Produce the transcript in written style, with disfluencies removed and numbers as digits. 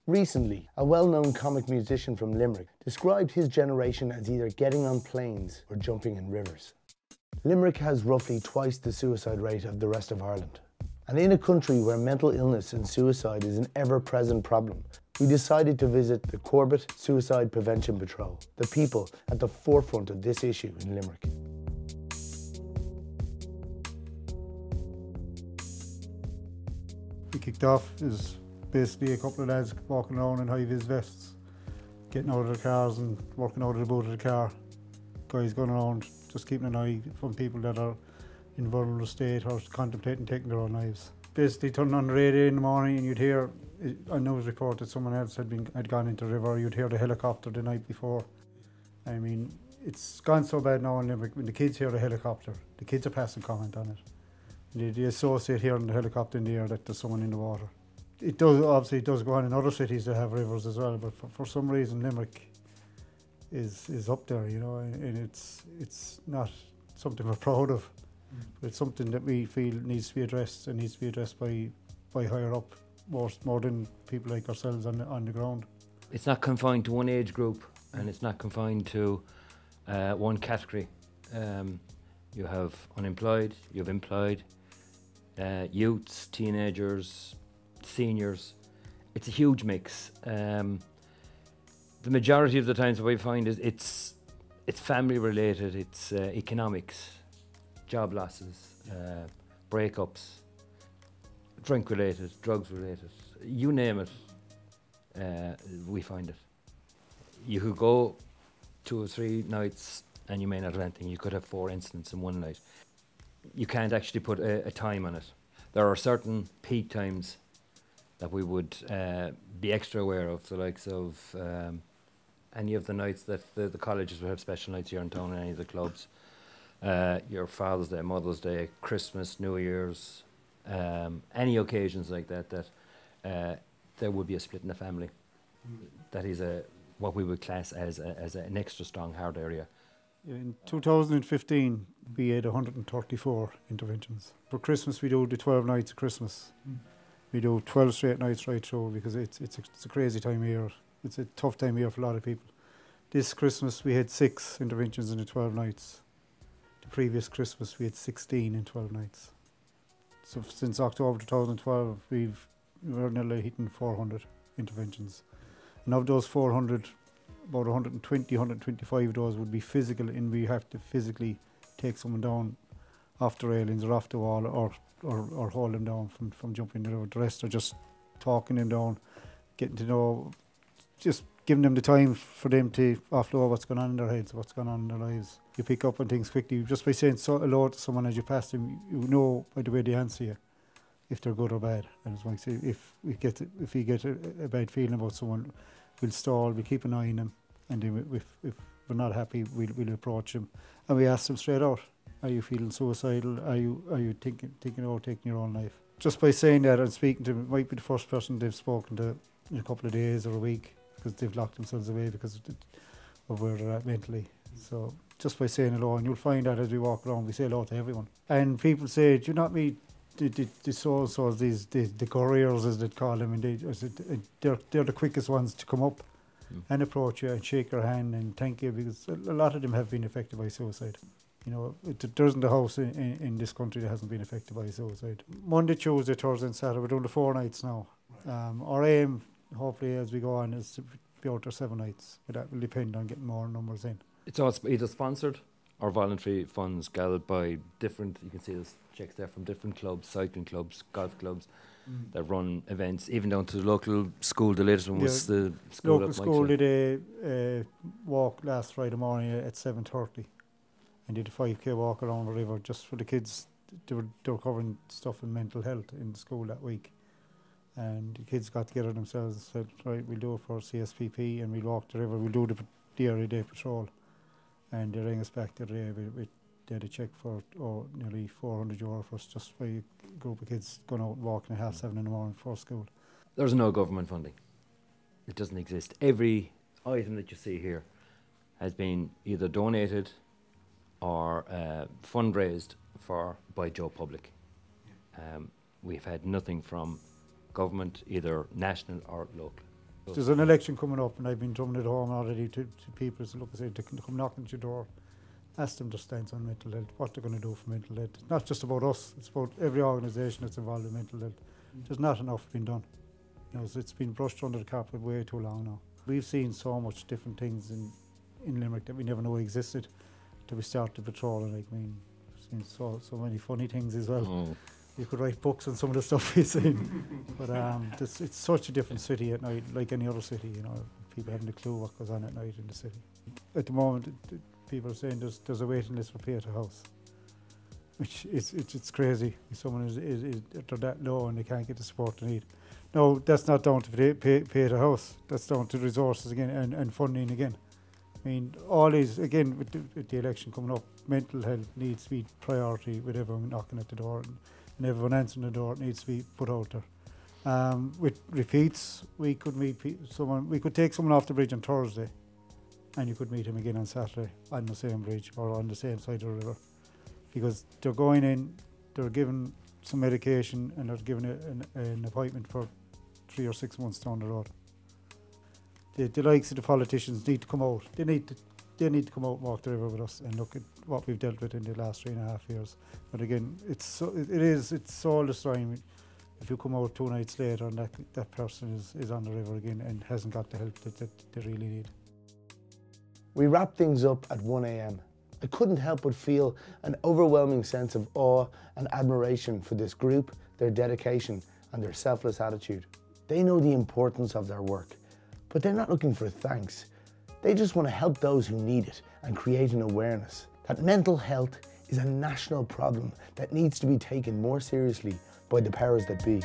Recently, a well-known comic musician from Limerick described his generation as either getting on planes or jumping in rivers. Limerick has roughly twice the suicide rate of the rest of Ireland. And in a country where mental illness and suicide is an ever-present problem, we decided to visit the Corbette Suicide Prevention Patrol, the people at the forefront of this issue in Limerick. We kicked off is basically a couple of lads walking around in high-vis vests, getting out of their cars and working out of the boot of the car. Guys going around just keeping an eye from people that are in vulnerable state or contemplating taking their own lives. Basically turning on the radio in the morning and you'd hear a news report that someone else had gone into the river. You'd hear the helicopter the night before. I mean, it's gone so bad now in Limerick. When the kids hear the helicopter, the kids are passing comment on it. They associate hearing the helicopter in the air that there's someone in the water. It does, obviously it does go on in other cities that have rivers as well, but for some reason Limerick is up there, you know, and it's not something we're proud of. But it's something that we feel needs to be addressed, and needs to be addressed by higher up, more than people like ourselves on the ground. It's not confined to one age group, and it's not confined to one category. You have unemployed, you have employed, youths, teenagers, seniors. It's a huge mix. The majority of the times what we find is it's family related, it's economics, job losses, breakups, drink related, drugs related, you name it, we find it. You could go 2 or 3 nights and you may not have anything. You could have 4 incidents in one night. You can't actually put a time on it. There are certain peak times that we would be extra aware of, the likes of any of the nights that the colleges would have special nights here in town, any of the clubs. Your Father's Day, Mother's Day, Christmas, New Year's, any occasions like that, there would be a split in the family. That is what we would class as an extra strong hard area. In 2015, we had 134 interventions. For Christmas, we do the 12 nights of Christmas. We do 12 straight nights right through because it's a crazy time of year. It's a tough time of year for a lot of people. This Christmas, we had 6 interventions in the 12 nights. The previous Christmas, we had 16 in 12 nights. So since October 2012, we're nearly hitting 400 interventions. And of those 400, about 120, 125 of those would be physical, and we have to physically take someone down off the railings or off the wall or hold them down from jumping in the river. The rest are just talking them down, getting to know, just giving them the time for them to offload what's going on in their heads, what's going on in their lives. You pick up on things quickly. Just by saying hello to someone as you pass them, you know by the way they answer you if they're good or bad. And it's like, say, if we get a bad feeling about someone, we'll stall, we'll keep an eye on them, and then if we're not happy, we'll approach them, and we ask them straight out, are you feeling suicidal? Are you thinking about taking your own life? Just by saying that and speaking to them, might be the first person they've spoken to in a couple of days or a week, because they've locked themselves away because of where they're at mentally. So just by saying hello, and you'll find that as we walk around, we say hello to everyone. And people say, do you not meet the so-and-sos, the couriers as they'd call them, and they're the quickest ones to come up and approach you and shake your hand and thank you, because a lot of them have been affected by suicide. You know, there isn't a house in this country that hasn't been affected by suicide. Monday, Tuesday, Thursday and Saturday, we're doing the 4 nights now. Our aim, hopefully as we go on, is to be out there 7 nights, but that will depend on getting more numbers in. It's either sponsored or voluntary funds gathered by different, you can see there's checks there from different clubs, cycling clubs, golf clubs, that run events, even down to the local school. The latest one was the school. Local school did a walk last Friday morning at 7:30 and did a 5k walk around the river just for the kids. They were covering stuff in mental health in the school that week. And the kids got together themselves and said, right, we'll do it for CSPP and we'll walk the river, we'll do the area day patrol. And they rang us back the day they had a check for nearly €400 for us just by a group of kids going out and walking at 7:30 in the morning before school. There's no government funding. It doesn't exist. Every item that you see here has been either donated or fundraised for by Joe Public. We've had nothing from government, either national or local. There's an election coming up, and I've been drumming it home already to people. So look, I say, they can come knocking at your door, ask them their stance on mental health, what they're going to do for mental health. It's not just about us, it's about every organisation that's involved in mental health. There's not enough being done. You know, so it's been brushed under the carpet way too long now. We've seen so much different things in Limerick that we never knew existed till we started patrolling. Like, I mean, we've seen so many funny things as well. Oh. You could write books on some of the stuff we've seen. But it's such a different city at night, like any other city, you know. People haven't a clue what goes on at night in the city. At the moment, people are saying there's a waiting list for pay at a house, which it's crazy. If someone they're that low and they can't get the support they need. No, that's not down to pay at a house. That's down to resources again and funding again. I mean, all these, again, with the election coming up, mental health needs to be priority with everyone knocking at the door. And everyone answering the door, it needs to be put out there. With repeats, we could meet someone. We could take someone off the bridge on Thursday, and you could meet him again on Saturday on the same bridge or on the same side of the river, because they're going in, they're given some medication, and they're given an appointment for 3 or 6 months down the road. The likes of the politicians need to come out. They need to come out and walk the river with us and look at what we've dealt with in the last 3.5 years. But again, it's soul destroying if you come out 2 nights later and that person is on the river again and hasn't got the help that they really need. We wrapped things up at 1 a.m. I couldn't help but feel an overwhelming sense of awe and admiration for this group, their dedication and their selfless attitude. They know the importance of their work, but they're not looking for thanks. They just want to help those who need it and create an awareness that mental health is a national problem that needs to be taken more seriously by the powers that be.